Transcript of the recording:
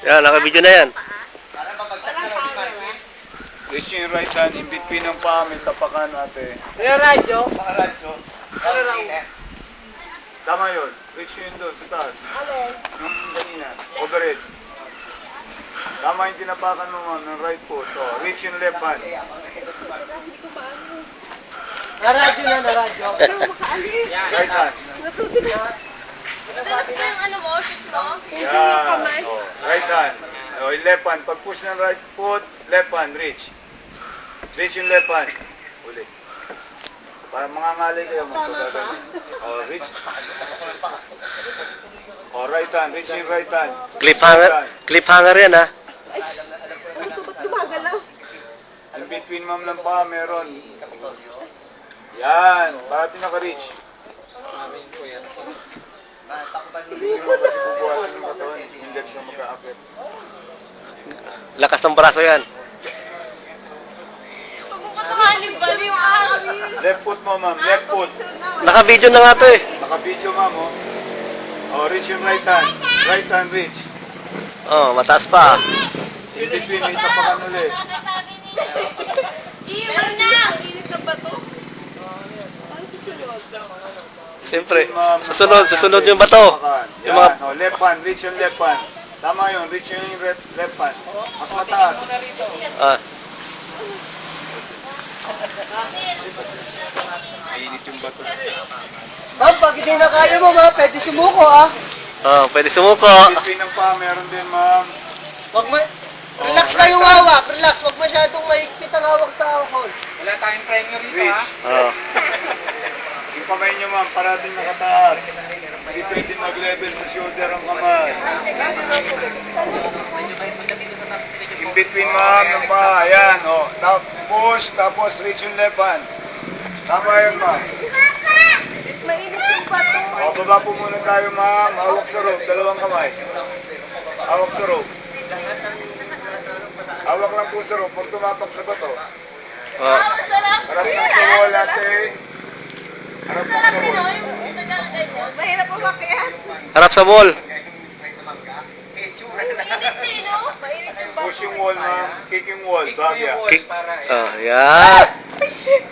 Yan, naka-video na yan. Reach yung right hand, in between ng paa, may tapakan natin. May radyo? Mga radyo. Ano raw? Tama yun. Reach yun doon, sa taas. Alin? Yung kanina, overhead. Tama yung tinapakan mo ma'am, ng right foot. Oh, reach yung left hand. Naradyo na, naradyo. Right hand. Madalas na yung ano mo, shoes mo? Yan. Oh, right hand. Oh, yung left hand. Pag push ng right foot, left hand, reach. Reach yung left hand. Uli. Para mangangalay kayo, magpagagawin. Oh, reach. Oh, right hand. Reach yung right hand. Cliffhanger yan, ha? In between ma'am ng paa, meron. Yan. Para naka-reach. Hindi mo kasi bubuhatin yung katawan. Index na magka-apit. Lakas ng braso yan. Pag mo katahanin ba yung araw? Left foot mo ma'am. Left foot. Naka-video na nga to eh. Naka-video ma'am, oh. Oh, reach yung right hand. Right hand reach. Oh, mataas pa. In between, may tapakan ulit. Iwan na! Siyempre, susunod yung bato. Yan, Yung mga... oh, left hand, reach yung left hand. Tama yun, reach yung left hand. Mas mataas. Ah, Mainit yung bato. Ma'am, pag hindi na kaya mo, ma'am, pwede sumuko, ah. oh, pwede sumuko. In between ng paa, meron din ma'am. Wag mo, relax na yung hawak, relax. Wag masyadong mahigpit ang hawak sa hawak. Wala tayong primer dito, Reach. Oh. Yung kamay nyo ma'am, parating nakataas. Hindi pwede mag-level sa shoulder ang kamay. In between ma'am ng paa, ayan, oh. Push, tapos reach yung left hand. Tama yun ma'am. O, baba po muna tayo ma'am. Hawak sa rope, dalawang kamay. Hawak sa rope. Hawak lang po sa rope, pag tumapak sa bato. Oh. Harap lang sa wall natin. Harap lang sa wall. Mahirap umakyat. Harap sa wall. Mainit din, no? Mainit yung Push yung wall ma'am. Kick yung wall, bagya. Kick. Oh, yan. Ay, shit!